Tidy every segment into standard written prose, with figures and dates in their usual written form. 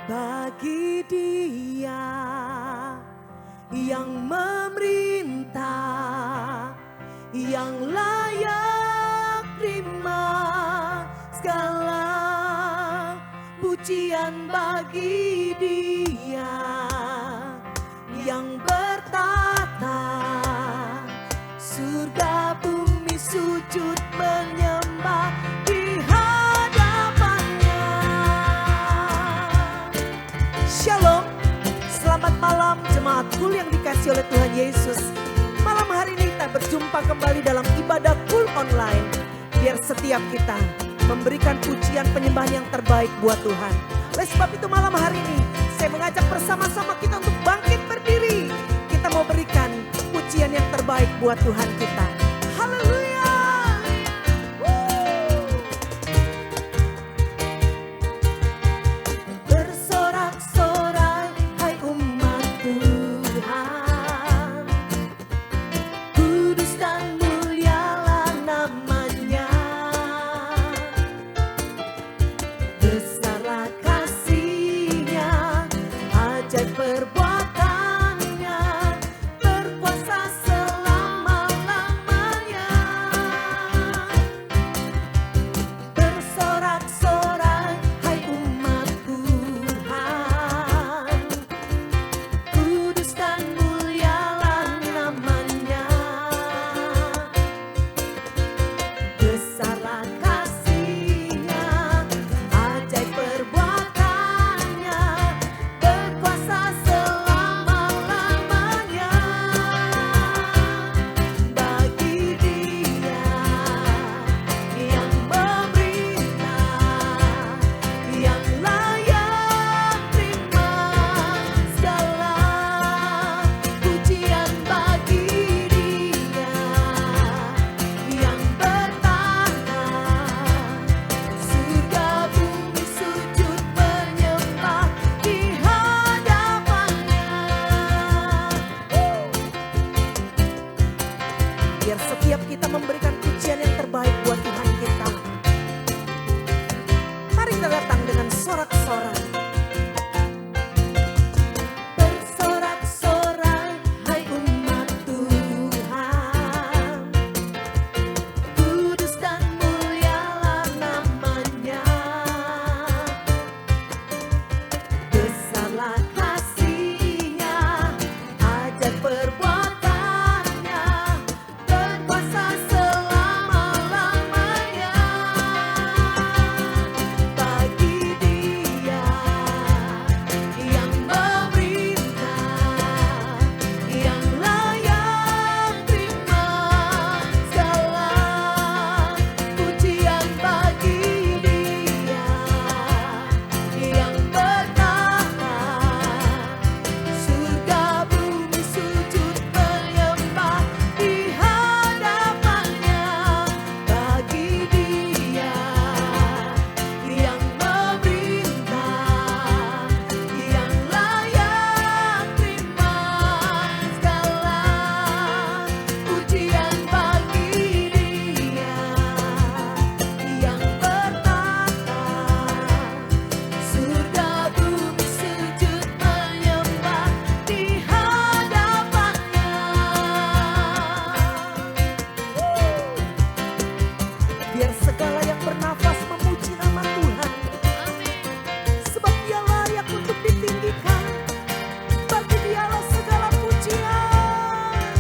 Bagi Dia yang memerintah, yang layak terima segala pujian bagi Dia yang bertata, surga bumi sujud menyembah di hadapannya. Shalom, selamat malam jemaat Kul yang dikasihi oleh Tuhan Yesus. Malam hari ini kita berjumpa kembali dalam ibadah Kul online. Biar setiap kita memberikan pujian penyembahan yang terbaik buat Tuhan. Oleh sebab itu malam hari ini saya mengajak bersama-sama kita untuk bangkit berdiri. Kita mau berikan pujian yang terbaik buat Tuhan kita. Haleluya. Bersorak-sorai hai umat Tuhan, kudus dan mulialah namanya. Besarlah kasih-Nya, ajaib perbuatannya, berkuasa selama-lamanya. Bersorak-sorai hai umat Tuhan, kudus dan mulialah namanya. Besarlah kasih-Nya, ajaib perbuatannya, berkuasa selama-lamanya. Bagi Dia yang memerintah, yang layak terima segala pujian bagi Dia yang bertata, surga bumi sujud menyembah di hadapannya. Biar setiap kita memberikan pujian yang terbaik buat Tuhan kita. Mari kita datang dengan sorak-sorai. Bersorak-sorai hai umat Tuhan, kudus dan mulialah namanya. Besarlah kasih-Nya, ajaib perbuatannya, berkuasa selama-lamanya. Bagi Dia yang memerintah, yang layak terima segala pujian bagi Dia yang bertata, surga bumi sujud menyembah di hadapannya. Bagi Dia yang memerintah, yang layak terima segala pujian bagi Dia yang bertata, surga bumi sujud menyembah di hadapannya. Biar segala yang bernafas memuji nama Tuhan. Sebab Dia layak untuk ditinggikan. Bagi Dialah segala pujian.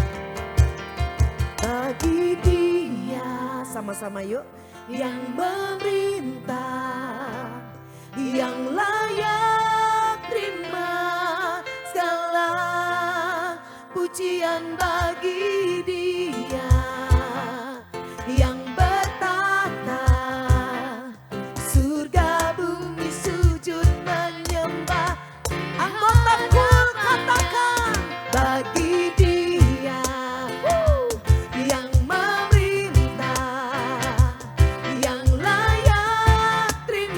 Bagi Dia, sama-sama yuk, yang memerintah, yang layak terima segala pujian bagi Dia yang bertata, surga bumi sujud menyembah. Anggota Kul katakan, bagi Dia yang memerintah, yang layak terima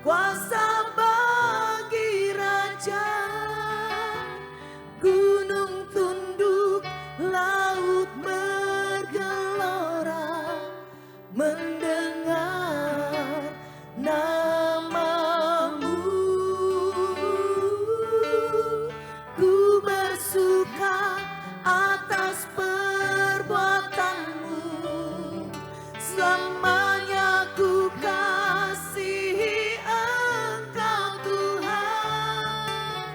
kuasa bagi raja. Gunung tunduk, laut bergelora mendengar namamu. Ku bersuka atas perbuatanmu, selamanya ku kasihi Engkau Tuhan.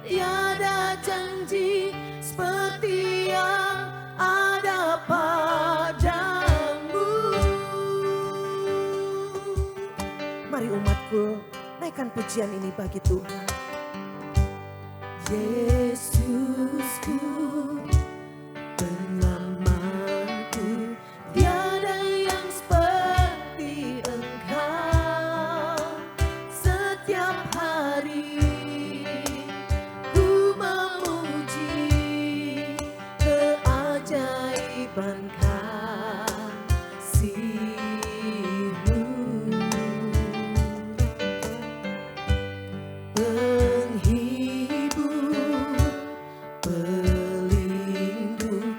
Tiada janji seperti yang ada padamu. Mari umatku, naikkan pujian ini bagi Tuhan. Yesusku, penyelamatku, tiada yang seperti Engkau. Setiap hari ku memuji keajaiban kasih-Mu. Penghibur, pelindung,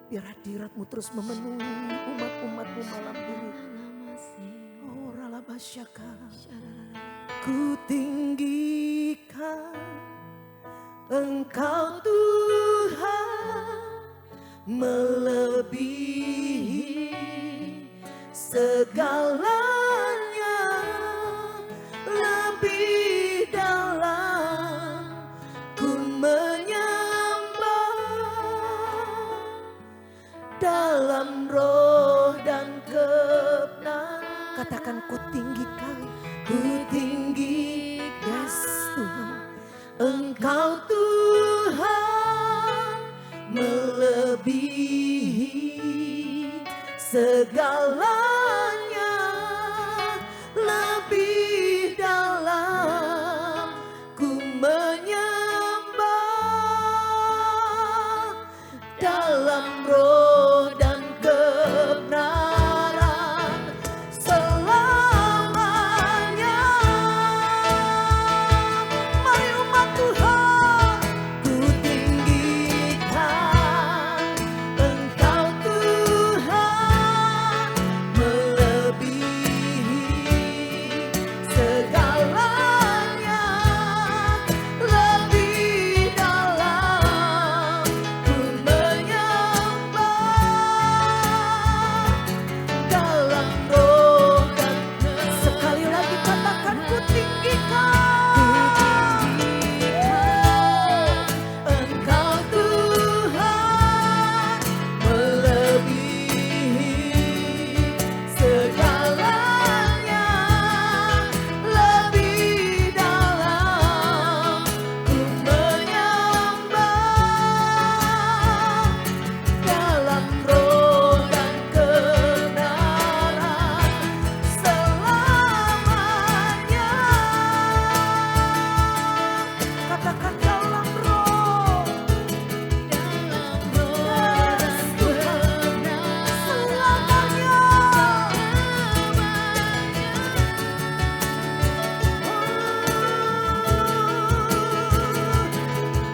Biar hadirat-Mu terus memenuhi umat-umat-Mu malam ini. Oh ralabasyaka. Ku tinggikan Engkau Tuhan, melebihi segalanya, lebih dalam ku menyembah dalam roh dan kebenaran. Katakan ku tinggikan, yes Tuhan, Engkau Tuhan, melebihi segalanya, lebih dalam ku menyembah dalam roh dan kebenaran selamanya. Mari umat Tuhan, ku tinggikan Engkau Tuhan, melebihi segalanya, lebih dalam ku menyembah dalam roh dan sekali lagi katakan ku tinggikan Engkau Tuhan, melebihi segalanya, lebih dalam ku menyembah dalam roh dan kebenaran selamanya. Katakan dalam roh dan kebenaran selamanya.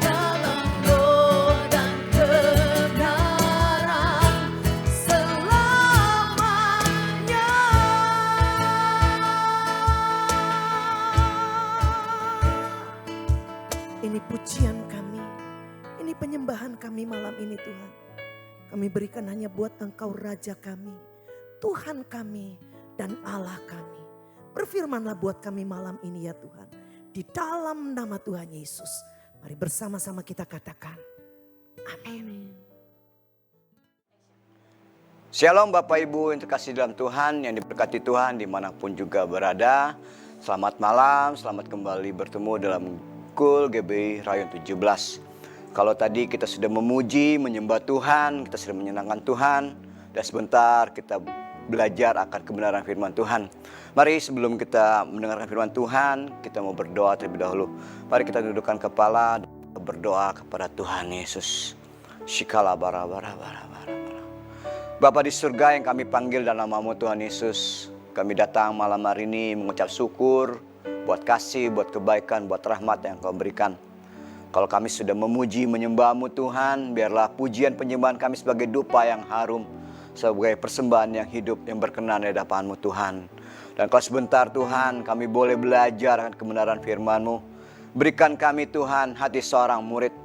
Dalam roh dan kebenaran selamanya. Ini pujian kami, ini penyembahan kami malam ini Tuhan. Kami berikan hanya buat Engkau Raja kami, Tuhan kami dan Allah kami. Berfirmanlah buat kami malam ini ya Tuhan. Di dalam nama Tuhan Yesus. Mari bersama-sama kita katakan. Amin. Shalom Bapak Ibu yang terkasih dalam Tuhan, yang diberkati Tuhan dimanapun juga berada. Selamat malam, selamat kembali bertemu dalam Kul GBI Rayon 17. Kalau tadi kita sudah memuji, menyembah Tuhan, kita sudah menyenangkan Tuhan. Dan sebentar kita belajar akan kebenaran firman Tuhan. Mari sebelum kita mendengarkan firman Tuhan, kita mau berdoa terlebih dahulu. Mari kita dudukkan kepala, berdoa kepada Tuhan Yesus. Shikala bara bara bara bara. Bapa di surga yang kami panggil dalam nama-Mu Tuhan Yesus, kami datang malam hari ini mengucap syukur buat kasih, buat kebaikan, buat rahmat yang Kau berikan. Kalau kami sudah memuji, menyembah-Mu Tuhan, biarlah pujian penyembahan kami sebagai dupa yang harum, sebagai persembahan yang hidup, yang berkenan di hadapan-Mu Tuhan. Dan kalau sebentar Tuhan, kami boleh belajar akan kebenaran firman-Mu. Berikan kami Tuhan hati seorang murid,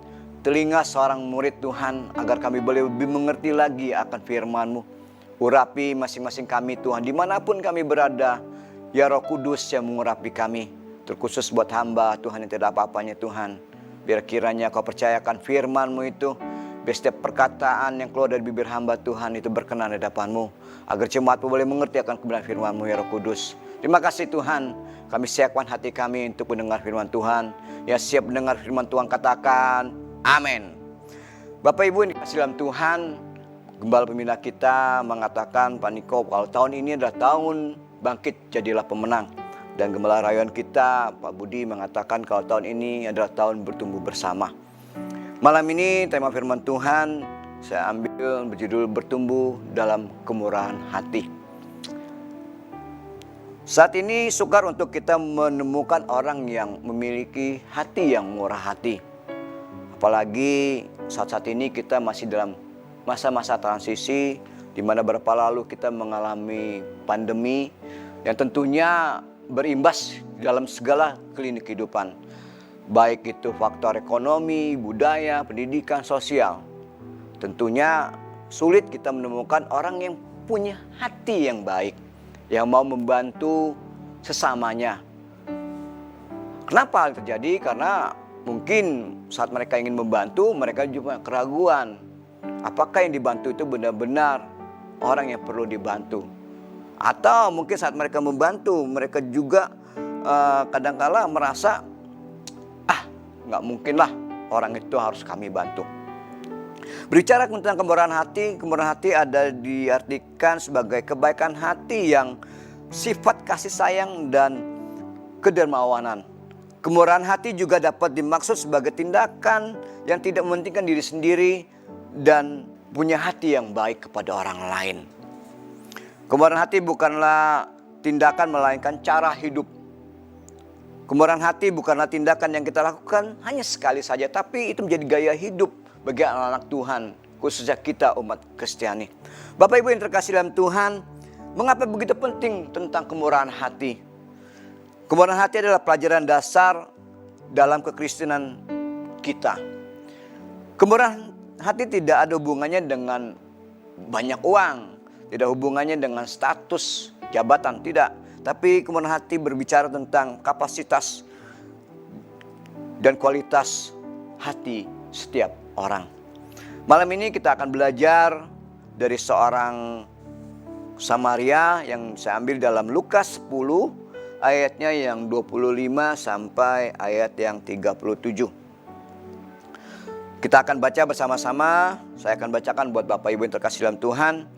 telinga seorang murid Tuhan, agar kami boleh lebih mengerti lagi akan firman-Mu. Urapi masing-masing kami Tuhan, dimanapun kami berada. Ya Roh Kudus yang mengurapi kami, terkhusus buat hamba Tuhan yang tidak apa-apanya Tuhan. Biar kiranya Kau percayakan firman-Mu itu, biar setiap perkataan yang keluar dari bibir hamba Tuhan itu berkenan di hadapan-Mu. Agar jemaat boleh mengerti akan kebenaran firman-Mu ya Roh Kudus. Terima kasih Tuhan, kami siapkan hati kami untuk mendengar firman Tuhan. Ya siap mendengar firman Tuhan katakan, amin. Bapak Ibu yang dikasihi dalam Tuhan, Gembala Pembina kita mengatakan, Pak Niko, kalau tahun ini adalah tahun bangkit jadilah pemenang. Dan Gembala Rayon kita, Pak Budi, mengatakan kalau tahun ini adalah tahun bertumbuh bersama. Malam ini tema firman Tuhan saya ambil berjudul bertumbuh dalam kemurahan hati. Saat ini sukar untuk kita menemukan orang yang memiliki hati yang murah hati. Apalagi saat-saat ini kita masih dalam masa-masa transisi di mana beberapa lalu kita mengalami pandemi yang tentunya berimbas dalam segala lini kehidupan. Baik itu faktor ekonomi, budaya, pendidikan, sosial. Tentunya sulit kita menemukan orang yang punya hati yang baik, yang mau membantu sesamanya. Kenapa hal terjadi? Karena mungkin saat mereka ingin membantu, mereka juga keraguan. Apakah yang dibantu itu benar-benar orang yang perlu dibantu? Atau mungkin saat mereka membantu, mereka juga kadangkala merasa, nggak mungkin lah orang itu harus kami bantu. Berbicara tentang kemurahan hati ada diartikan sebagai kebaikan hati yang sifat kasih sayang dan kedermawanan. Kemurahan hati juga dapat dimaksud sebagai tindakan yang tidak mementingkan diri sendiri dan punya hati yang baik kepada orang lain. Kemurahan hati bukanlah tindakan melainkan cara hidup. Kemurahan hati bukanlah tindakan yang kita lakukan hanya sekali saja, tapi itu menjadi gaya hidup bagi anak-anak Tuhan, khususnya kita umat Kristiani. Bapak Ibu yang terkasih dalam Tuhan, mengapa begitu penting tentang kemurahan hati? Kemurahan hati adalah pelajaran dasar dalam kekristenan kita. Kemurahan hati tidak ada hubungannya dengan banyak uang, tidak hubungannya dengan status jabatan, tidak. Tapi kemurahan hati berbicara tentang kapasitas dan kualitas hati setiap orang. Malam ini kita akan belajar dari seorang Samaria yang saya ambil dalam Lukas 10 ayatnya yang 25 sampai ayat yang 37. Kita akan baca bersama-sama. Saya akan bacakan buat Bapak Ibu yang terkasih dalam Tuhan.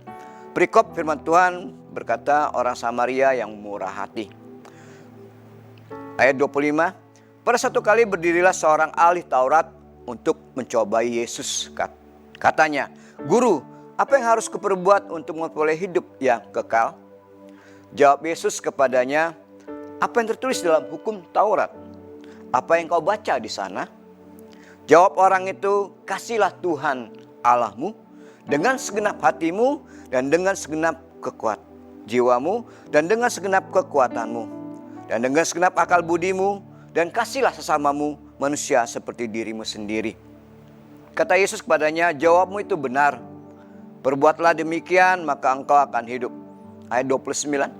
Perikop firman Tuhan berkata, orang Samaria yang murah hati. Ayat 25. Pada satu kali berdirilah seorang ahli Taurat untuk mencobai Yesus. Katanya, "Guru, apa yang harus kuperbuat untuk memperoleh hidup yang kekal?" Jawab Yesus kepadanya, "Apa yang tertulis dalam hukum Taurat? Apa yang kau baca di sana?" Jawab orang itu, "Kasihlah Tuhan Allahmu dengan segenap hatimu dan dengan segenap jiwamu dan dengan segenap kekuatanmu dan dengan segenap akal budimu, dan kasihlah sesamamu manusia seperti dirimu sendiri." Kata Yesus kepadanya, "Jawabmu itu benar. Perbuatlah demikian maka engkau akan hidup." Ayat 29.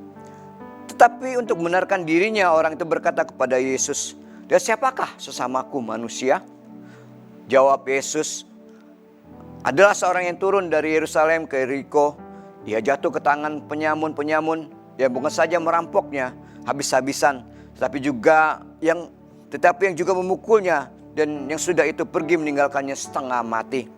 Tetapi untuk membenarkan dirinya, orang itu berkata kepada Yesus, "Dan siapakah sesamaku manusia?" Jawab Yesus, "Adalah seorang yang turun dari Yerusalem ke Yeriko. Ia jatuh ke tangan penyamun-penyamun yang bukan saja merampoknya habis-habisan, tetapi yang juga memukulnya, dan yang sudah itu pergi meninggalkannya setengah mati."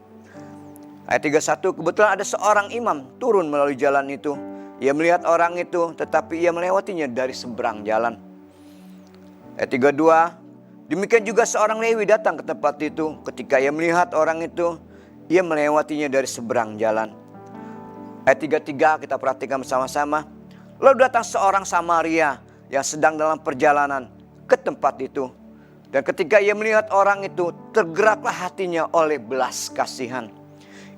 Ayat 31, kebetulan ada seorang imam turun melalui jalan itu. Ia melihat orang itu, tetapi ia melewatinya dari seberang jalan. Ayat 32, demikian juga seorang Lewi datang ke tempat itu. Ketika ia melihat orang itu, ia melewatinya dari seberang jalan. Ayat 33 kita perhatikan bersama-sama. Lalu datang seorang Samaria yang sedang dalam perjalanan ke tempat itu. Dan ketika ia melihat orang itu, tergeraklah hatinya oleh belas kasihan.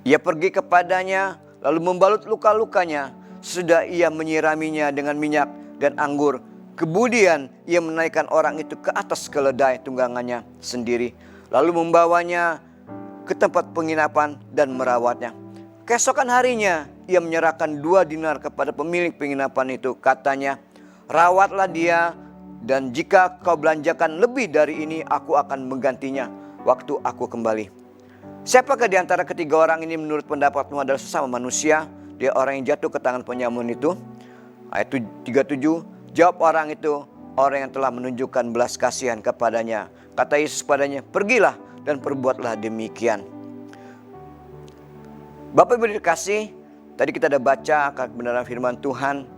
Ia pergi kepadanya, lalu membalut luka-lukanya. Sudah ia menyiraminya dengan minyak dan anggur. Kemudian ia menaikkan orang itu ke atas keledai tunggangannya sendiri. Lalu membawanya ke tempat penginapan dan merawatnya. Keesokan harinya ia menyerahkan 2 dinar kepada pemilik penginapan itu. Katanya, "Rawatlah dia, dan jika kau belanjakan lebih dari ini, aku akan menggantinya waktu aku kembali." Siapakah di antara ketiga orang ini menurut pendapatmu adalah sesama manusia? Dia orang yang jatuh ke tangan penyamun itu. Ayat 37, jawab orang itu, orang yang telah menunjukkan belas kasihan kepadanya. Kata Yesus kepadanya, "Pergilah dan perbuatlah demikian." Bapak Ibu dikasih, tadi kita ada baca kebenaran firman Tuhan,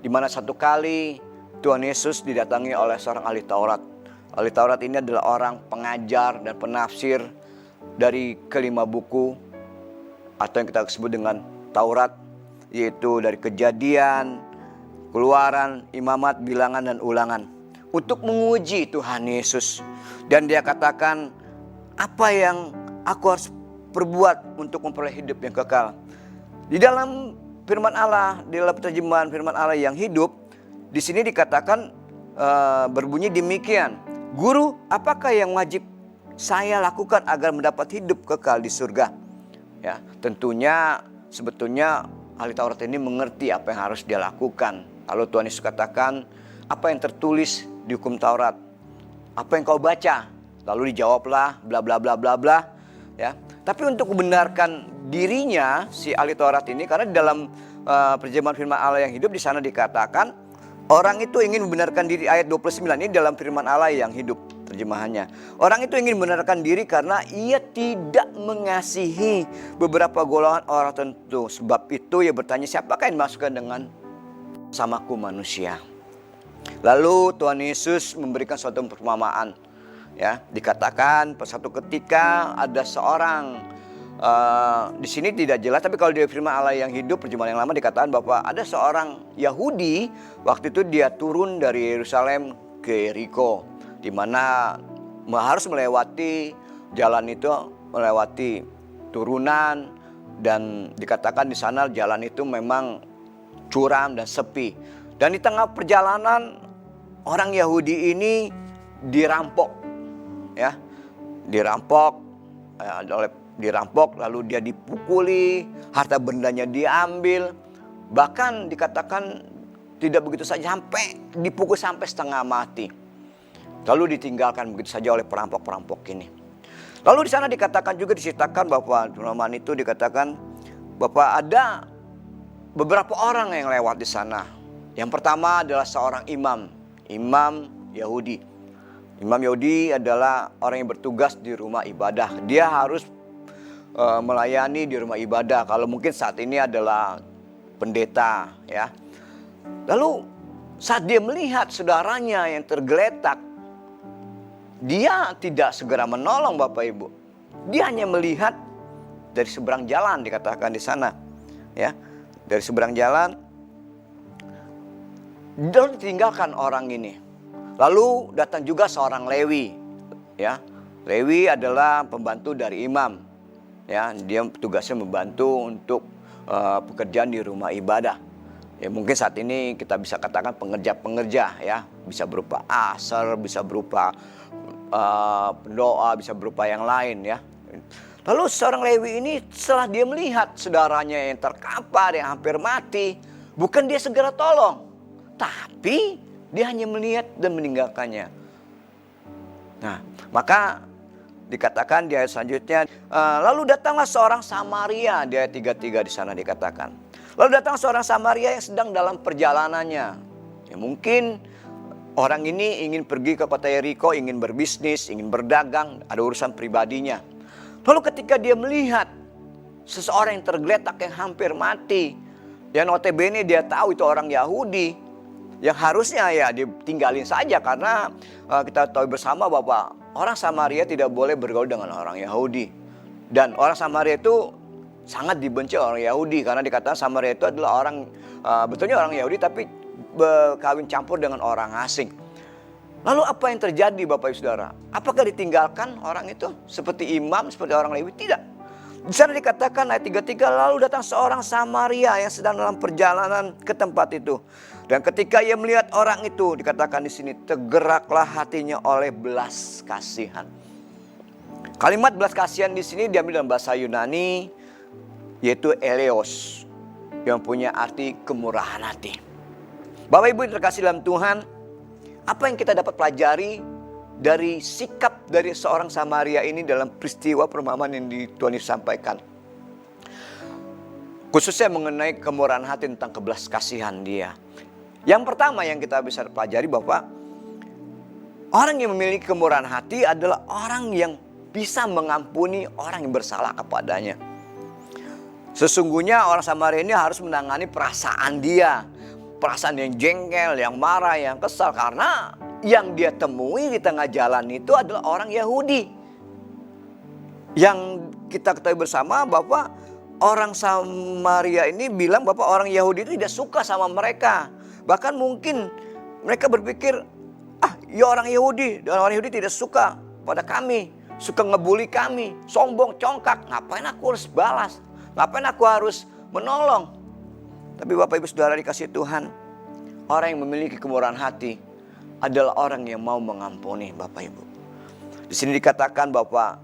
di mana satu kali Tuhan Yesus didatangi oleh seorang ahli Taurat. Ahli Taurat ini adalah orang pengajar dan penafsir dari kelima buku atau yang kita sebut dengan Taurat, yaitu dari Kejadian, Keluaran, Imamat, Bilangan, dan Ulangan, untuk menguji Tuhan Yesus. Dan dia katakan, apa yang aku harus perbuat untuk memperoleh hidup yang kekal. Di dalam firman Allah, di dalam terjemahan firman Allah yang hidup, di sini dikatakan berbunyi demikian. Guru, apakah yang wajib saya lakukan agar mendapat hidup kekal di surga? Ya, tentunya sebetulnya ahli Taurat ini mengerti apa yang harus dia lakukan. Lalu Tuhan Yesus katakan, apa yang tertulis di hukum Taurat? Apa yang kau baca? Lalu dijawablah bla bla bla bla bla. Ya, tapi untuk membenarkan dirinya si ahli Taurat ini, karena di dalam terjemahan firman Allah yang hidup di sana dikatakan orang itu ingin membenarkan diri, ayat 29 ini dalam firman Allah yang hidup terjemahannya. Orang itu ingin membenarkan diri karena ia tidak mengasihi beberapa golongan orang tertentu. Sebab itu ia bertanya, siapakah yang dimaksudkan dengan samaku manusia? Lalu Tuhan Yesus memberikan suatu perumpamaan. Ya, dikatakan suatu ketika ada seorang di sini tidak jelas, tapi kalau di firman Allah yang hidup terjemahan yang lama dikatakan bahwa ada seorang Yahudi waktu itu dia turun dari Yerusalem ke Yeriko, di mana harus melewati jalan itu, melewati turunan, dan dikatakan di sana jalan itu memang curam dan sepi. Dan di tengah perjalanan orang Yahudi ini dirampok, ya, dirampok, lalu dia dipukuli, harta bendanya diambil, bahkan dikatakan tidak begitu saja sampai dipukul sampai setengah mati. Lalu ditinggalkan begitu saja oleh perampok-perampok ini. Lalu di sana dikatakan juga, diceritakan bahwa perumpamaan itu dikatakan bahwa ada beberapa orang yang lewat di sana. Yang pertama adalah seorang imam Yahudi. Imam Yahudi adalah orang yang bertugas di rumah ibadah. Dia harus melayani di rumah ibadah. Kalau mungkin saat ini adalah pendeta, ya. Lalu saat dia melihat saudaranya yang tergeletak, dia tidak segera menolong Bapak Ibu. Dia hanya melihat dari seberang jalan, dikatakan di sana, ya, dari seberang jalan. Dan ditinggalkan orang ini. Lalu datang juga seorang Lewi, ya. Lewi adalah pembantu dari imam. Ya, dia tugasnya membantu untuk pekerjaan di rumah ibadah. Ya, mungkin saat ini kita bisa katakan pengerja-pengerja, ya, bisa berupa asar, bisa berupa pendoa, bisa berupa yang lain, ya. Lalu seorang Lewi ini setelah dia melihat saudaranya yang terkapar, yang hampir mati, bukan dia segera tolong, tapi dia hanya melihat dan meninggalkannya. Nah, maka dikatakan di ayat selanjutnya, lalu datanglah seorang Samaria, di ayat 33 di sana dikatakan. Lalu datang seorang Samaria yang sedang dalam perjalanannya. Ya, mungkin orang ini ingin pergi ke kota Yeriko, ingin berbisnis, ingin berdagang, ada urusan pribadinya. Lalu ketika dia melihat seseorang yang tergeletak yang hampir mati, yang notabene dia tahu itu orang Yahudi, yang harusnya ya ditinggalin saja, karena kita tahu bersama bahwa orang Samaria tidak boleh bergaul dengan orang Yahudi. Dan orang Samaria itu sangat dibenci orang Yahudi, karena dikatakan Samaria itu adalah orang, betulnya orang Yahudi tapi berkawin campur dengan orang asing. Lalu apa yang terjadi Bapak Ibu Saudara? Apakah ditinggalkan orang itu seperti imam, seperti orang Lewi? Tidak. Di sana dikatakan ayat 33, lalu datang seorang Samaria yang sedang dalam perjalanan ke tempat itu. Dan ketika ia melihat orang itu, dikatakan di sini, tergeraklah hatinya oleh belas kasihan. Kalimat belas kasihan di sini diambil dalam bahasa Yunani, yaitu eleos, yang punya arti kemurahan hati. Bapak Ibu yang terkasih dalam Tuhan, apa yang kita dapat pelajari dari sikap dari seorang Samaria ini dalam peristiwa perumpamaan yang Tuhan Yesus sampaikan? Khususnya mengenai kemurahan hati, tentang kebelas kasihan dia. Yang pertama yang kita bisa pelajari bahwa orang yang memiliki kemurahan hati adalah orang yang bisa mengampuni orang yang bersalah kepadanya. Sesungguhnya orang Samaria ini harus menangani perasaan dia. Perasaan yang jengkel, yang marah, yang kesal. Karena yang dia temui di tengah jalan itu adalah orang Yahudi. Yang kita ketahui bersama bahwa orang Samaria ini bilang bahwa orang Yahudi itu tidak suka sama mereka. Bahkan mungkin mereka berpikir, ya orang Yahudi, dan orang Yahudi tidak suka pada kami. suka ngebully kami, sombong, congkak. Ngapain aku harus balas? Ngapain aku harus menolong? Tapi Bapak Ibu Saudara dikasih Tuhan, orang yang memiliki kemurahan hati adalah orang yang mau mengampuni Bapak Ibu. Di sini dikatakan bahwa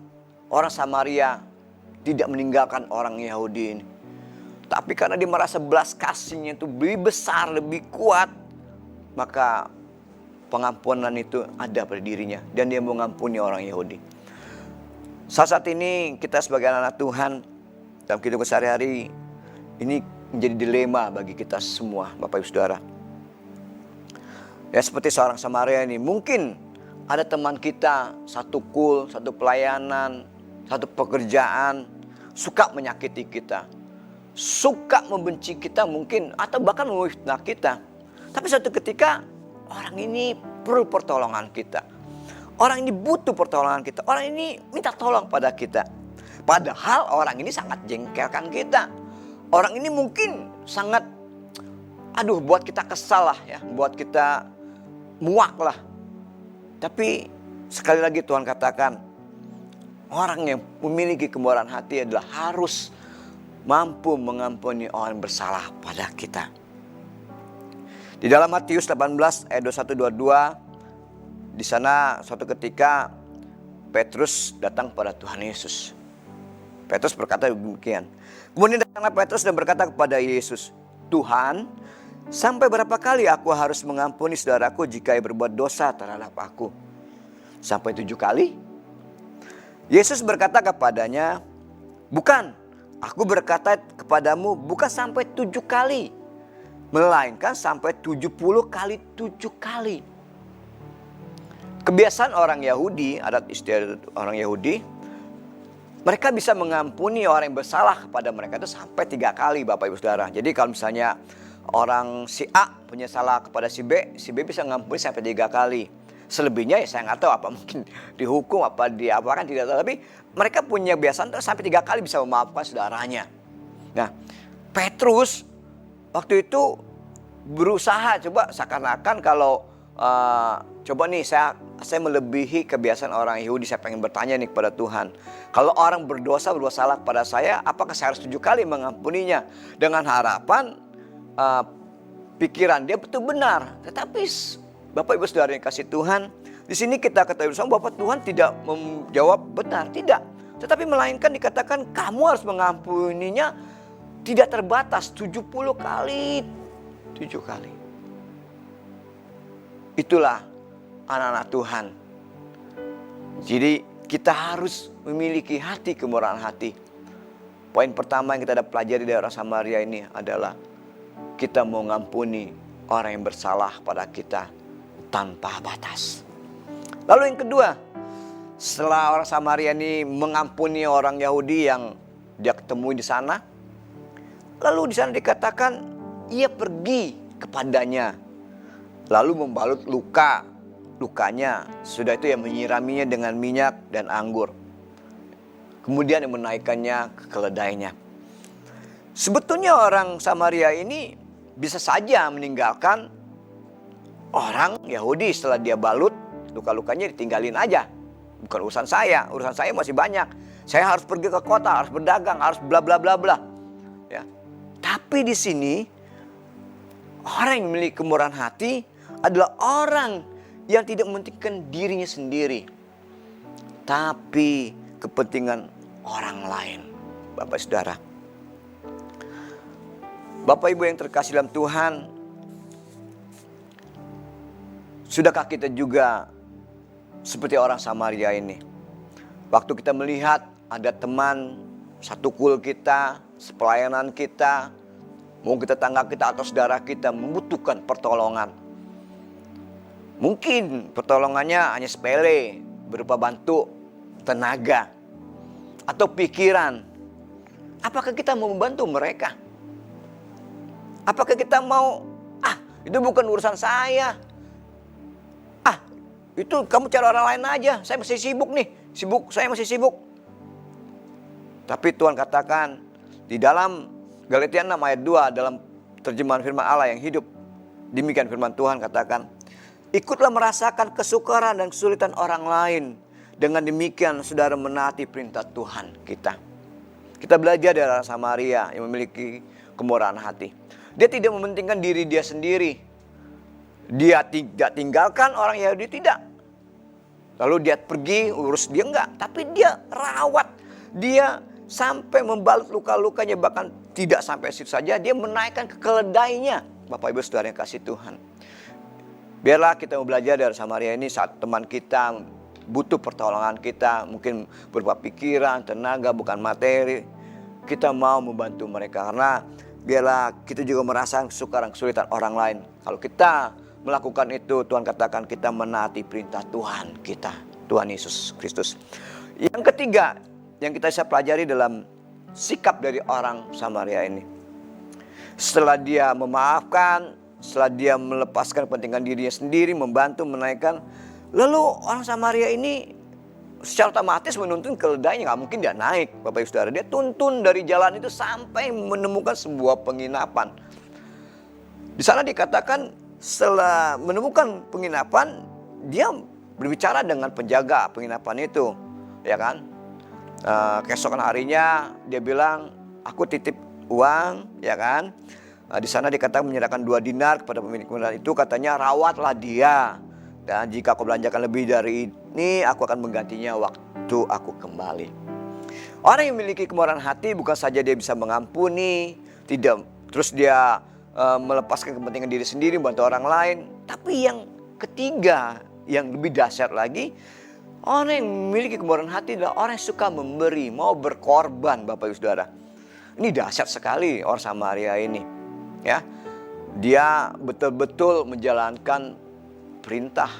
orang Samaria tidak meninggalkan orang Yahudi ini. Tapi karena dia merasa belas kasihnya itu lebih besar, lebih kuat, maka pengampunan itu ada pada dirinya. Dan dia mengampuni orang Yahudi. Saat ini kita sebagai anak Tuhan, dalam kehidupan sehari-hari, ini menjadi dilema bagi kita semua, Bapak Ibu Saudara. Ya seperti seorang Samaria ini, mungkin ada teman kita, satu kul, satu pelayanan, satu pekerjaan, suka menyakiti kita, suka membenci kita mungkin, atau bahkan memfitnah kita. Tapi suatu ketika orang ini perlu pertolongan kita. Orang ini butuh pertolongan kita. Orang ini minta tolong pada kita. Padahal orang ini sangat jengkelkan kita. Orang ini mungkin sangat, buat kita kesal lah ya, buat kita muak lah. Tapi sekali lagi Tuhan katakan, orang yang memiliki kemurahan hati adalah harus mampu mengampuni orang yang bersalah pada kita. Di dalam Matius 18 ayat 21-22, di sana suatu ketika Petrus datang pada Tuhan Yesus. Petrus berkata demikian. Kemudian datanglah Petrus dan berkata kepada Yesus, Tuhan, sampai berapa kali aku harus mengampuni saudaraku jika ia berbuat dosa terhadap aku? Sampai 7 kali? Yesus berkata kepadanya, bukan, aku berkata kepadamu bukan sampai 7 kali, melainkan sampai 70 kali 7 kali. Kebiasaan orang Yahudi, adat istiadat orang Yahudi, mereka bisa mengampuni orang yang bersalah kepada mereka itu sampai 3 kali, Bapak Ibu Saudara. Jadi kalau misalnya orang si A punya salah kepada si B bisa mengampuni sampai 3 kali. Selebihnya ya saya nggak tahu, apa mungkin dihukum, apa diapakan, tidak tahu. Tapi mereka punya kebiasaan sampai 3 kali bisa memaafkan saudaranya. Nah, Petrus waktu itu berusaha coba seakan-akan kalau coba nih saya melebihi kebiasaan orang Yahudi. Saya pengen bertanya nih kepada Tuhan, kalau orang berbuat salah kepada saya, apakah saya harus 7 kali mengampuninya? Dengan harapan pikiran dia betul benar. Tetapi Bapak Ibu Saudara yang kasih Tuhan, di sini kita ketahui bersama bahwa Tuhan tidak menjawab benar, tidak. Tetapi melainkan dikatakan kamu harus mengampuninya tidak terbatas 70 kali 7 kali. Itulah anak-anak Tuhan. Jadi kita harus memiliki hati kemurahan hati. Poin pertama yang kita dapat pelajari dari orang Samaria ini adalah kita mau mengampuni orang yang bersalah pada kita tanpa batas. Lalu yang kedua, setelah orang Samaria ini mengampuni orang Yahudi yang dia ketemui di sana, lalu di sana dikatakan ia pergi kepadanya, lalu membalut lukanya, sudah itu ya menyiraminya dengan minyak dan anggur. Kemudian menaikkannya ke keledainya. Sebetulnya orang Samaria ini bisa saja meninggalkan orang Yahudi setelah dia balut, luka-lukanya ditinggalin aja. Bukan urusan saya masih banyak. Saya harus pergi ke kota, harus berdagang, harus bla bla bla bla. Ya. Tapi di sini orang yang memiliki kemurahan hati adalah orang yang tidak mementingkan dirinya sendiri, tapi kepentingan orang lain. Bapak Saudara, Bapak Ibu yang terkasih dalam Tuhan, sudahkah kita juga seperti orang Samaria ini? Waktu kita melihat ada teman satu kul kita, sepelayanan kita, mungkin tetangga kita atau saudara kita membutuhkan pertolongan. Mungkin pertolongannya hanya sepele, berupa bantu tenaga atau pikiran. Apakah kita mau membantu mereka? Apakah kita mau, itu bukan urusan saya. Itu kamu cari orang lain aja, saya masih sibuk nih. Saya masih sibuk. Tapi Tuhan katakan di dalam Galatia 6 ayat 2 dalam terjemahan firman Allah yang hidup. Demikian firman Tuhan katakan, ikutlah merasakan kesukaran dan kesulitan orang lain Dengan demikian saudara menaati perintah Tuhan kita. Kita belajar dari orang Samaria yang memiliki kemurahan hati. Dia tidak mementingkan diri dia sendiri. Dia tidak tinggalkan orang Yahudi, tidak. Lalu dia pergi urus dia, enggak. Tapi dia rawat. Dia sampai membalut luka-lukanya, bahkan tidak sampai situ saja. Dia menaikkan ke keledainya. Bapak Ibu Saudara yang kasih Tuhan. Biarlah kita mau belajar dari Samaria ini saat teman kita butuh pertolongan kita. Mungkin berupa pikiran, tenaga, bukan materi. Kita mau membantu mereka. Karena biarlah kita juga merasakan kesulitan orang lain. Kalau kita melakukan itu, Tuhan katakan kita menaati perintah Tuhan kita. Tuhan Yesus Kristus. Yang ketiga, yang kita bisa pelajari dalam sikap dari orang Samaria ini. Setelah dia memaafkan, setelah dia melepaskan kepentingan dirinya sendiri, membantu menaikkan. Lalu orang Samaria ini secara otomatis menuntun keledainya. Gak mungkin dia naik, Bapak Ibu Saudara. Dia tuntun dari jalan itu sampai menemukan sebuah penginapan. Di sana dikatakan setelah menemukan penginapan, dia berbicara dengan penjaga penginapan itu. Ya kan? Keesokan harinya dia bilang, aku titip uang, ya kan? Di sana dikatakan menyerahkan 2 dinar kepada pemilik penginapan itu, katanya rawatlah dia. Dan jika kau belanjakan lebih dari ini, aku akan menggantinya waktu aku kembali. Orang yang memiliki kemurahan hati bukan saja dia bisa mengampuni, tidak terus dia melepaskan kepentingan diri sendiri, membantu orang lain. Tapi yang ketiga, yang lebih dahsyat lagi, orang yang memiliki kemurahan hati adalah orang yang suka memberi, mau berkorban, Bapak Ibu Saudara. Ini dahsyat sekali orang Samaria ini. Ya, dia betul-betul menjalankan perintah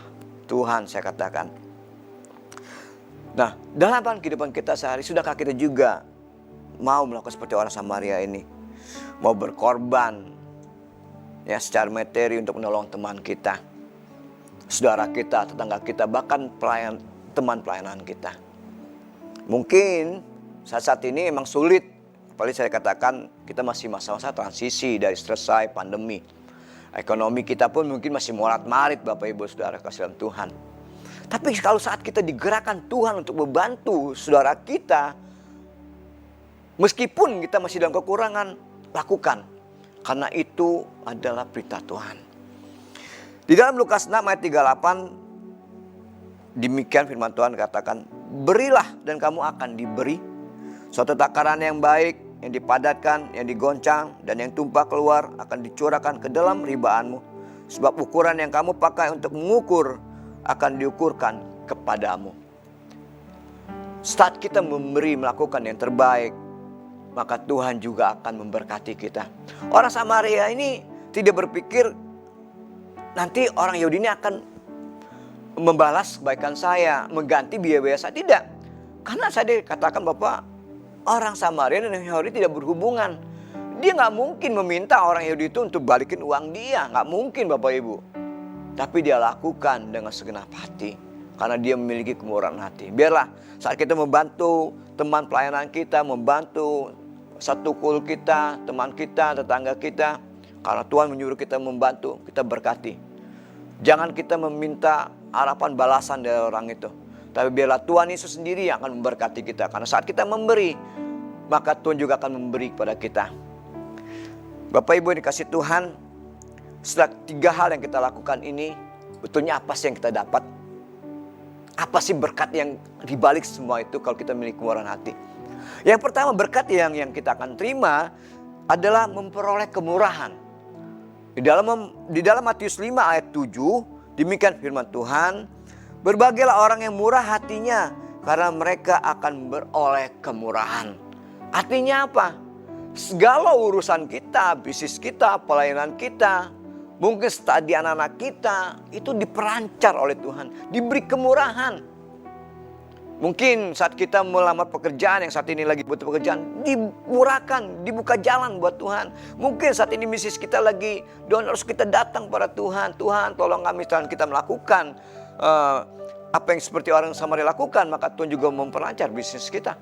Tuhan, saya katakan. Nah, dalam kehidupan kita sehari, sudahkah kita juga mau melakukan seperti orang Samaria ini? Mau berkorban, ya, secara materi untuk menolong teman kita, saudara kita, tetangga kita, bahkan teman pelayanan kita. Mungkin saat ini memang sulit. Apalagi saya katakan kita masih masa-masa transisi dari selesai pandemi. Ekonomi kita pun mungkin masih morat-marit, Bapak Ibu Saudara kasih dalam Tuhan. Tapi kalau saat kita digerakkan Tuhan untuk membantu saudara kita, meskipun kita masih dalam kekurangan, lakukan. Karena itu adalah perintah Tuhan. Di dalam Lukas 6 ayat 38, demikian firman Tuhan katakan, berilah dan kamu akan diberi. Suatu takaran yang baik, yang dipadatkan, yang digoncang, dan yang tumpah keluar akan dicurahkan ke dalam ribaanmu. Sebab ukuran yang kamu pakai untuk mengukur akan diukurkan kepadamu. Saat kita memberi, melakukan yang terbaik, maka Tuhan juga akan memberkati kita. Orang Samaria ini tidak berpikir nanti orang Yahudi ini akan membalas kebaikan saya, mengganti biaya-biaya saya. Tidak. Karena saya katakan Bapak, orang Samaria dan Yahudi tidak berhubungan. Dia gak mungkin meminta orang Yahudi itu untuk balikin uang dia. Gak mungkin Bapak Ibu. Tapi dia lakukan dengan segenap hati. Karena dia memiliki kemurahan hati. Biarlah saat kita membantu teman pelayanan kita, membantu satu kul kita, teman kita, tetangga kita. Karena Tuhan menyuruh kita membantu, kita berkati. Jangan kita meminta harapan balasan dari orang itu. Tapi biarlah Tuhan Yesus sendiri yang akan memberkati kita. Karena saat kita memberi, maka Tuhan juga akan memberi kepada kita. Bapak Ibu yang dikasih Tuhan, setelah 3 hal yang kita lakukan ini, betulnya apa sih yang kita dapat? Apa sih berkat yang dibalik semua itu kalau kita memiliki kemurahan hati? Yang pertama, berkat yang kita akan terima adalah memperoleh kemurahan. Di dalam Matius 5 ayat 7, demikian firman Tuhan, berbagailah orang yang murah hatinya, karena mereka akan beroleh kemurahan. Artinya apa? Segala urusan kita, bisnis kita, pelayanan kita, mungkin studi anak-anak kita, itu diperancar oleh Tuhan, diberi kemurahan. Mungkin saat kita melamar pekerjaan, yang saat ini lagi butuh pekerjaan, dimurahkan, dibuka jalan buat Tuhan. Mungkin saat ini bisnis kita lagi down, harus kita datang pada Tuhan. Tuhan tolong kami, Tuhan kita melakukan apa yang seperti orang Samaria lakukan, maka Tuhan juga memperlancar bisnis kita.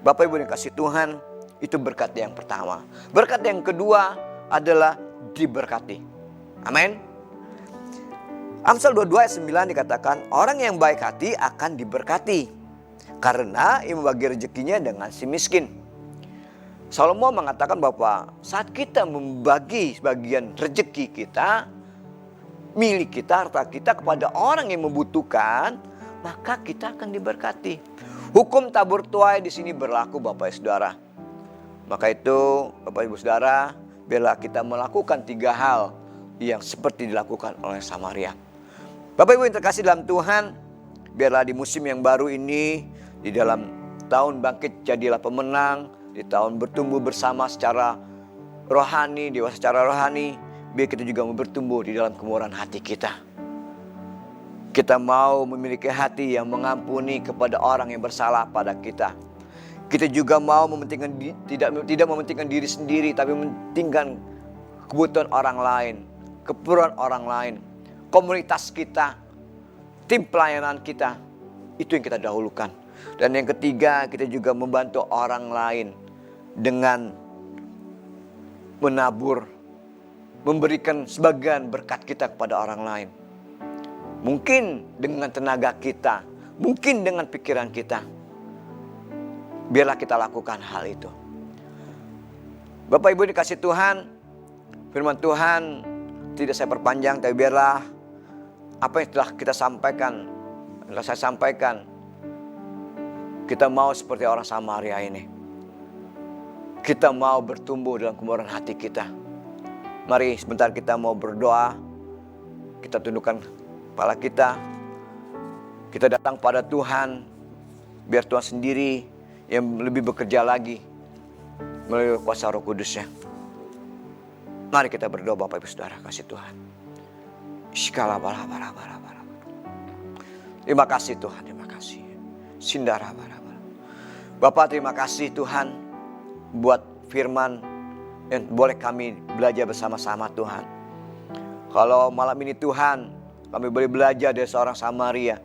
Bapak Ibu yang kasih Tuhan, itu berkat yang pertama. Berkat yang kedua adalah diberkati. Amin. Amsal 22 ayat 9 dikatakan, orang yang baik hati akan diberkati, karena ia membagi rezekinya dengan si miskin. Salomo mengatakan bahwa saat kita membagi sebagian rezeki kita, milik kita, harta kita kepada orang yang membutuhkan, maka kita akan diberkati. Hukum tabur tuai di sini berlaku Bapak Ibu Saudara. Maka itu Bapak Ibu Saudara, biarlah kita melakukan 3 hal yang seperti dilakukan oleh Samaria. Bapak Ibu yang terkasih dalam Tuhan, biarlah di musim yang baru ini, di dalam tahun bangkit jadilah pemenang, di tahun bertumbuh bersama secara rohani, dewasa secara rohani, biar kita juga mau bertumbuh di dalam kemurahan hati kita. Kita mau memiliki hati yang mengampuni kepada orang yang bersalah pada kita. Kita juga mau tidak mementingkan diri sendiri, tapi mementingkan kebutuhan orang lain, keperluan orang lain, komunitas kita, tim pelayanan kita. Itu yang kita dahulukan. Dan yang ketiga, kita juga membantu orang lain dengan menabur, memberikan sebagian berkat kita kepada orang lain. Mungkin dengan tenaga kita, mungkin dengan pikiran kita. Biarlah kita lakukan hal itu. Bapak Ibu dikasih Tuhan, firman Tuhan tidak saya perpanjang, tapi biarlah apa yang telah kita sampaikan, telah saya sampaikan, kita mau seperti orang Samaria ini. Kita mau bertumbuh dalam kemurahan hati kita. Mari sebentar kita mau berdoa. Kita tundukkan kepala kita. Kita datang pada Tuhan. Biar Tuhan sendiri yang lebih bekerja lagi melalui kuasa Roh Kudus-Nya. Mari kita berdoa Bapak Ibu Saudara, kasih Tuhan. Terima kasih Tuhan, terima kasih. Bapak terima kasih Tuhan buat firman yang boleh kami belajar bersama-sama Tuhan. Kalau malam ini Tuhan, kami boleh belajar dari seorang Samaria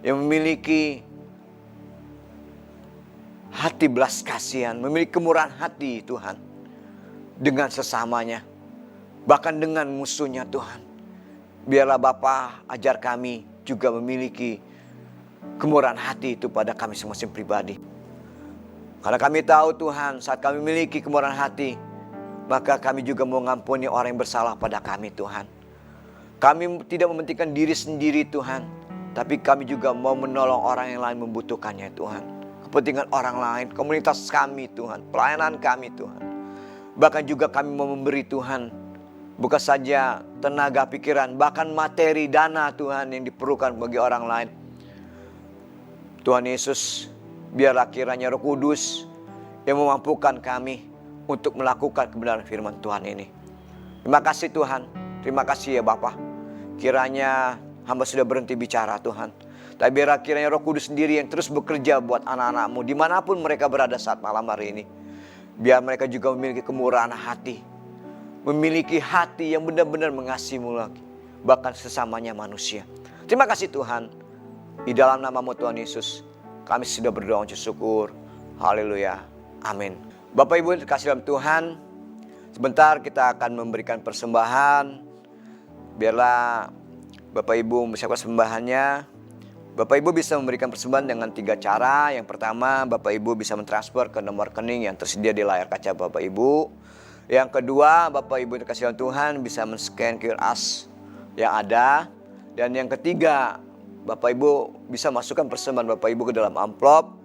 yang memiliki hati belas kasihan, memiliki kemurahan hati Tuhan dengan sesamanya, bahkan dengan musuhnya Tuhan. Biarlah Bapa ajar kami juga memiliki kemurahan hati itu pada kami masing-masing pribadi. Karena kami tahu Tuhan, saat kami memiliki kemurahan hati, maka kami juga mau mengampuni orang yang bersalah pada kami Tuhan. Kami tidak mementingkan diri sendiri Tuhan, tapi kami juga mau menolong orang yang lain membutuhkannya Tuhan. Kepentingan orang lain, komunitas kami Tuhan, pelayanan kami Tuhan. Bahkan juga kami mau memberi Tuhan, bukan saja tenaga, pikiran, bahkan materi, dana Tuhan yang diperlukan bagi orang lain. Tuhan Yesus, biarlah kiranya Roh Kudus yang memampukan kami untuk melakukan kebenaran firman Tuhan ini. Terima kasih Tuhan, terima kasih ya Bapa. Kiranya hamba sudah berhenti bicara Tuhan, tapi biarlah kiranya Roh Kudus sendiri yang terus bekerja buat anak-anak-Mu dimanapun mereka berada saat malam hari ini. Biar mereka juga memiliki kemurahan hati, memiliki hati yang benar-benar mengasihi-Mu lagi, bahkan sesamanya manusia. Terima kasih Tuhan, di dalam nama-Mu Tuhan Yesus kami sudah berdoa ucap syukur. Haleluya. Amin. Bapak Ibu terkasih dalam Tuhan, sebentar kita akan memberikan persembahan. Biarlah Bapak Ibu mempersiapkan persembahannya. Bapak Ibu bisa memberikan persembahan dengan 3 cara. Yang pertama, Bapak Ibu bisa mentransfer ke nomor rekening yang tersedia di layar kaca Bapak Ibu. Yang kedua, Bapak Ibu terkasih dalam Tuhan bisa men-scan QR yang ada. Dan yang ketiga, Bapak Ibu bisa masukkan persembahan Bapak Ibu ke dalam amplop.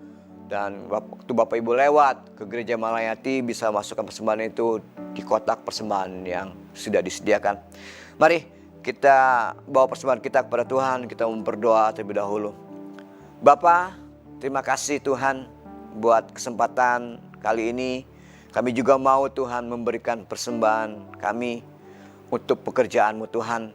Dan waktu Bapak Ibu lewat ke Gereja Malayati bisa masukkan persembahan itu di kotak persembahan yang sudah disediakan. Mari kita bawa persembahan kita kepada Tuhan. Kita berdoa terlebih dahulu. Bapa, terima kasih Tuhan buat kesempatan kali ini. Kami juga mau Tuhan memberikan persembahan kami untuk pekerjaan-Mu Tuhan.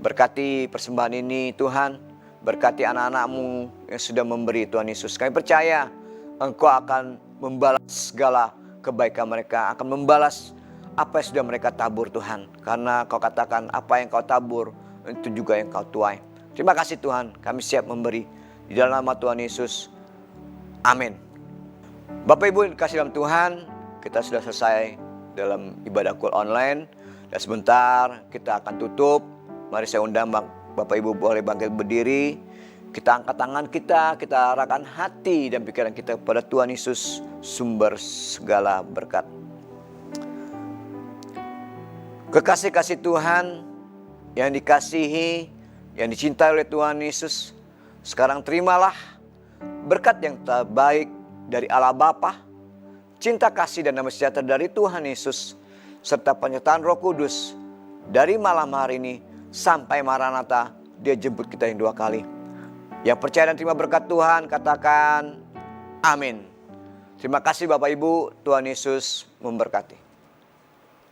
Berkati persembahan ini Tuhan. Berkati anak-anak-Mu yang sudah memberi Tuhan Yesus. Kami percaya Engkau akan membalas segala kebaikan mereka. Akan membalas apa yang sudah mereka tabur Tuhan. Karena Kau katakan apa yang Kau tabur itu juga yang Kau tuai. Terima kasih Tuhan, kami siap memberi. Di dalam nama Tuhan Yesus. Amin. Bapak Ibu dikasih dalam Tuhan, kita sudah selesai dalam ibadah kul online. Dan sebentar kita akan tutup. Mari saya undang Bapak Ibu boleh bangkit berdiri. Kita angkat tangan kita arahkan hati dan pikiran kita kepada Tuhan Yesus, sumber segala berkat. Kekasih-kasih Tuhan yang dikasihi, yang dicintai oleh Tuhan Yesus, sekarang terimalah berkat yang terbaik dari Allah Bapa, cinta kasih dan damai sejahtera dari Tuhan Yesus, serta penyertaan Roh Kudus dari malam hari ini sampai Maranatha, Dia jemput kita yang 2 kali. Yang percaya dan terima berkat Tuhan, katakan amin. Terima kasih Bapak Ibu, Tuhan Yesus memberkati.